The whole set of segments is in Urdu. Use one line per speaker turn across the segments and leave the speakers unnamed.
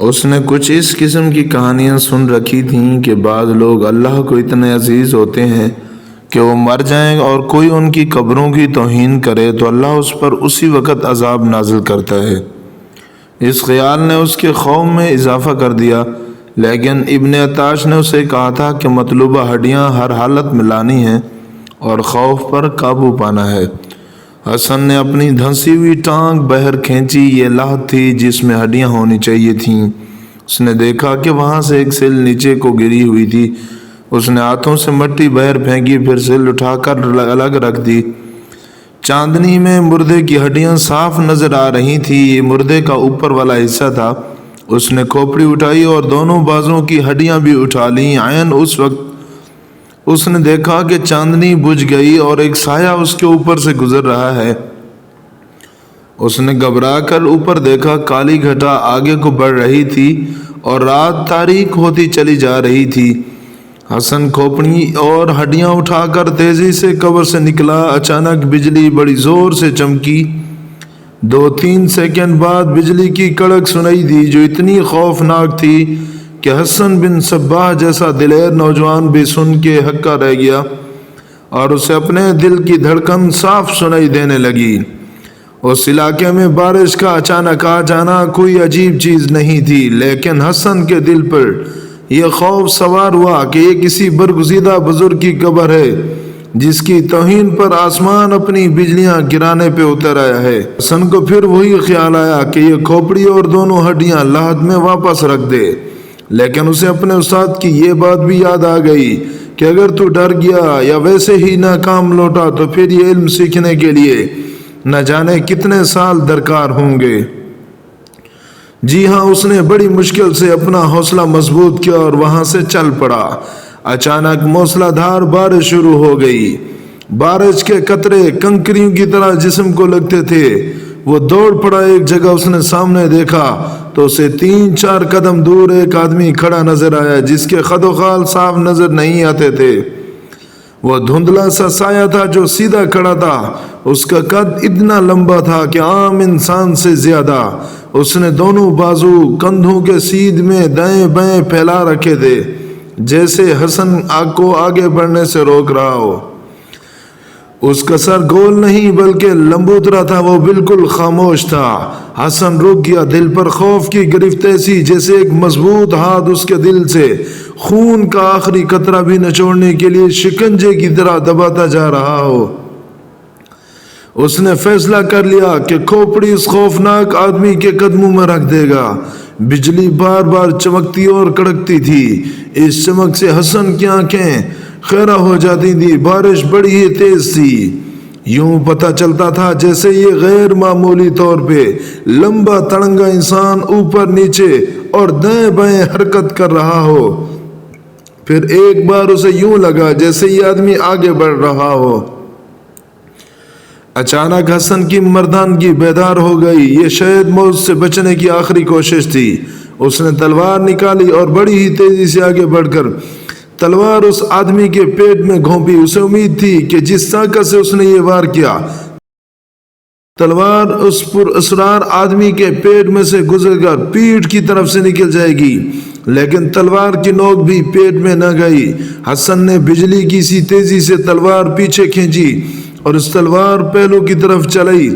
اس نے کچھ اس قسم کی کہانیاں سن رکھی تھیں کہ بعض لوگ اللہ کو اتنے عزیز ہوتے ہیں کہ وہ مر جائیں اور کوئی ان کی قبروں کی توہین کرے تو اللہ اس پر اسی وقت عذاب نازل کرتا ہے۔ اس خیال نے اس کے خوف میں اضافہ کر دیا، لیکن ابن عطاش نے اسے کہا تھا کہ مطلوبہ ہڈیاں ہر حالت میں لانی ہیں اور خوف پر قابو پانا ہے۔ حسن نے اپنی دھنسی ہوئی ٹانگ باہر کھینچی، یہ لاحت تھی جس میں ہڈیاں ہونی چاہیے تھیں۔ اس نے دیکھا کہ وہاں سے ایک سل نیچے کو گری ہوئی تھی۔ اس نے ہاتھوں سے مٹی باہر پھینکی، پھر سل اٹھا کر الگ رکھ دی۔ چاندنی میں مردے کی ہڈیاں صاف نظر آ رہی تھیں، یہ مردے کا اوپر والا حصہ تھا۔ اس نے کھوپڑی اٹھائی اور دونوں بازوں کی ہڈیاں بھی اٹھا لیں۔ عین اس وقت اس نے دیکھا کہ چاندنی بجھ گئی اور ایک سایہ اس کے اوپر سے گزر رہا ہے۔ اس نے گھبرا کر اوپر دیکھا، کالی گھٹا آگے کو بڑھ رہی تھی اور رات تاریک ہوتی چلی جا رہی تھی۔ حسن کھوپڑی اور ہڈیاں اٹھا کر تیزی سے قبر سے نکلا۔ اچانک بجلی بڑی زور سے چمکی۔ 2-3 سیکنڈ بعد بجلی کی کڑک سنائی دی جو اتنی خوفناک تھی کہ حسن بن صباح جیسا دلیر نوجوان بھی سن کے ہکا رہ گیا اور اسے اپنے دل کی دھڑکن صاف سنائی دینے لگی۔ اس علاقے میں بارش کا اچانک آ جانا کوئی عجیب چیز نہیں تھی، لیکن حسن کے دل پر یہ خوف سوار ہوا کہ یہ کسی برگزیدہ بزرگ کی قبر ہے جس کی توہین پر آسمان اپنی بجلیاں گرانے پہ اتر آیا ہے۔ حسن کو پھر وہی خیال آیا کہ یہ کھوپڑی اور دونوں ہڈیاں لاحد میں واپس رکھ دے، لیکن اسے اپنے استاد کی یہ بات بھی یاد آ گئی کہ اگر تو ڈر گیا یا ویسے ہی ناکام لوٹا تو پھر یہ علم سیکھنے کے لیے نہ جانے کتنے سال درکار ہوں گے۔ جی ہاں، اس نے بڑی مشکل سے اپنا حوصلہ مضبوط کیا اور وہاں سے چل پڑا۔ اچانک موسلا دھار بارش شروع ہو گئی۔ بارش کے قطرے کنکریوں کی طرح جسم کو لگتے تھے۔ وہ دوڑ پڑا۔ ایک جگہ اس نے سامنے دیکھا تو اسے 3-4 قدم دور ایک آدمی کھڑا نظر آیا جس کے خد و خال صاف نظر نہیں آتے تھے۔ وہ دھندلا سا سایہ تھا جو سیدھا کھڑا تھا۔ اس کا قد اتنا لمبا تھا کہ عام انسان سے زیادہ۔ اس نے دونوں بازو کندھوں کے سیدھ میں دائیں بائیں پھیلا رکھے تھے جیسے حسن کو آگے بڑھنے سے روک رہا ہو۔ اس کا سر گول نہیں بلکہ لمبوترا تھا، وہ بالکل خاموش تھا۔ حسن رک گیا، دل پر خوف کی گرفت ایسی جیسے ایک مضبوط ہاتھ اس کے دل سے خون کا آخری قطرہ بھی نچوڑنے کے لیے شکنجے کی طرح دباتا جا رہا ہو۔ اس نے فیصلہ کر لیا کہ کھوپڑی اس خوفناک آدمی کے قدموں میں رکھ دے گا۔ بجلی بار بار چمکتی اور کڑکتی تھی۔ اس چمک سے حسن کی آنکھیں خیرہ ہو جاتی تھی۔ بارش بڑی ہی تیز تھی، یوں پتہ چلتا تھا جیسے یہ غیر معمولی طور پہ لمبا تڑنگا انسان اوپر نیچے اور دائیں بائیں حرکت کر رہا ہو۔ پھر ایک بار اسے یوں لگا جیسے یہ آدمی آگے بڑھ رہا ہو۔ اچانک حسن کی مردانگی بیدار ہو گئی۔ یہ شاید موت سے بچنے کی آخری کوشش تھی۔ اس نے تلوار نکالی اور بڑی ہی تیزی سے آگے بڑھ کر تلوار اس آدمی کے پیٹ میں گھونپی۔ اسے امید تھی کہ جس طاقت سے اس نے یہ وار کیا، تلوار اس پر اسرار آدمی کے پیٹ میں سے گزر کر پیٹھ کی طرف سے نکل جائے گی، لیکن تلوار کی نوک بھی پیٹ میں نہ گئی۔ حسن نے بجلی کی سی تیزی سے تلوار پیچھے کھینچی اور اس تلوار پہلو کی طرف چلائی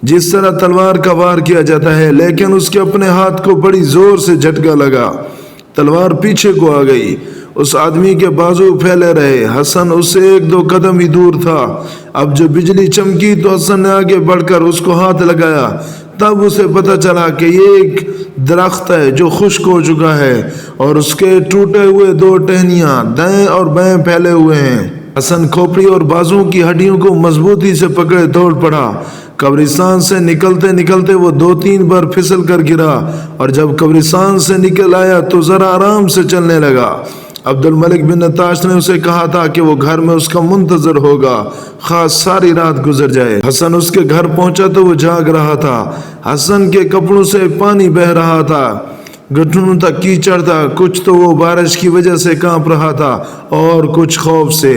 جس طرح تلوار کا وار کیا جاتا ہے، لیکن اس کے اپنے ہاتھ کو بڑی زور سے جھٹکا لگا۔ تلوار پیچھے کو آ گئی۔ اس آدمی کے بازو پھیلے رہے۔ حسن اس سے 1-2 قدم ہی دور تھا۔ اب جو بجلی چمکی تو حسن نے آگے بڑھ کر اس کو ہاتھ لگایا۔ تب اسے پتہ چلا کہ یہ ایک درخت ہے جو خشک ہو چکا ہے اور اس کے ٹوٹے ہوئے 2 ٹہنیاں دائیں اور بائیں پھیلے ہوئے ہیں۔ حسن کھوپڑی اور بازو کی ہڈیوں کو مضبوطی سے پکڑے دوڑ پڑا۔ قبرستان سے نکلتے نکلتے وہ 2-3 بار پھسل کر گرا اور جب قبرستان سے نکل آیا تو ذرا آرام سے چلنے لگا۔ عبد الملک بن عطاش نے اسے کہا تھا کہ وہ گھر میں اس کا منتظر ہوگا، خاص ساری رات گزر جائے۔ حسن اس کے گھر پہنچا تو وہ جاگ رہا تھا۔ حسن کے کپڑوں سے پانی بہہ رہا تھا، گھٹنوں تک کیچڑ تھا۔ کچھ تو وہ بارش کی وجہ سے کانپ رہا تھا اور کچھ خوف سے۔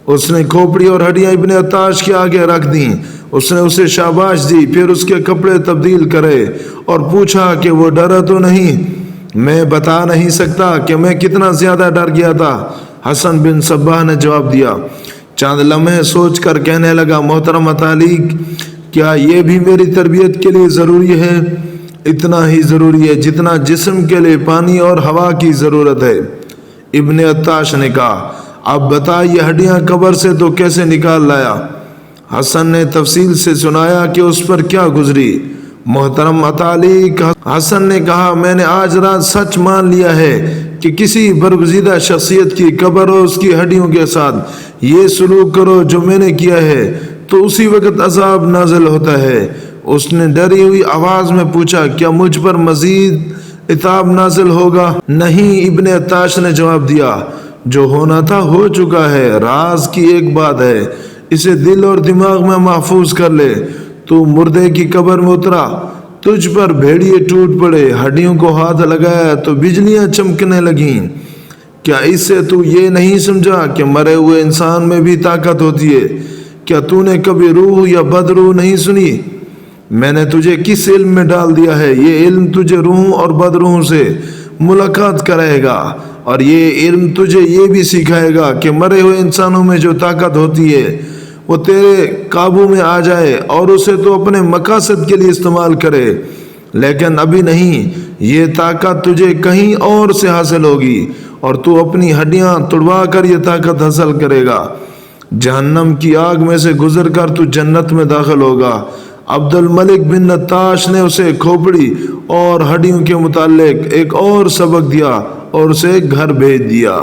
اس نے کھوپڑی اور ہڈیاں ابن عطاش کے آگے رکھ دیں۔ اس نے اسے شاباش دی، پھر اس کے کپڑے تبدیل کرے اور پوچھا کہ وہ ڈرا تو نہیں؟ میں بتا نہیں سکتا کہ میں کتنا زیادہ ڈر گیا تھا۔ حسن بن صباح نے جواب دیا۔ چند لمحے سوچ کر کہنے لگا، محترم علی، کیا یہ بھی میری تربیت کے لیے ضروری ہے؟ اتنا ہی ضروری ہے جتنا جسم کے لیے پانی اور ہوا کی ضرورت ہے۔ ابن عطاش نے کہا، اب بتا یہ ہڈیاں قبر سے تو کیسے نکال لایا؟ حسن نے تفصیل سے سنایا کہ اس پر کیا گزری۔ محترم علی، حسن نے کہا، میں نے آج رات سچ مان لیا ہے کہ کسی برگزیدہ شخصیت کی قبر اور اس کی ہڈیوں کے ساتھ یہ سلوک کرو جو میں نے کیا ہے تو اسی وقت عذاب نازل ہوتا ہے۔ اس نے ڈری ہوئی آواز میں پوچھا، کیا مجھ پر مزید عذاب نازل ہوگا؟ نہیں، ابن عطاش نے جواب دیا، جو ہونا تھا ہو چکا ہے۔ راز کی ایک بات ہے، اسے دل اور دماغ میں محفوظ کر لے۔ تو مردے کی قبر میں اترا، تجھ پر بھیڑیے ٹوٹ پڑے، ہڈیوں کو ہاتھ لگایا تو بجلیاں چمکنے لگیں۔ کیا اس سے تو یہ نہیں سمجھا کہ مرے ہوئے انسان میں بھی طاقت ہوتی ہے؟ کیا تو نے کبھی روح یا بد روح نہیں سنی؟ میں نے تجھے کس علم میں ڈال دیا ہے؟ یہ علم تجھے روحوں اور بد روحوں سے ملاقات کرائے گا، اور یہ علم تجھے یہ بھی سکھائے گا کہ مرے ہوئے انسانوں میں جو طاقت ہوتی ہے وہ تیرے قابو میں آ جائے اور اسے تو اپنے مقاصد کے لیے استعمال کرے، لیکن ابھی نہیں۔ یہ طاقت تجھے کہیں اور سے حاصل ہوگی اور تو اپنی ہڈیاں توڑوا کر یہ طاقت حاصل کرے گا۔ جہنم کی آگ میں سے گزر کر تو جنت میں داخل ہوگا۔ عبد الملک بن عطاش نے اسے کھوپڑی اور ہڈیوں کے متعلق ایک اور سبق دیا اور اسے گھر بھیج دیا۔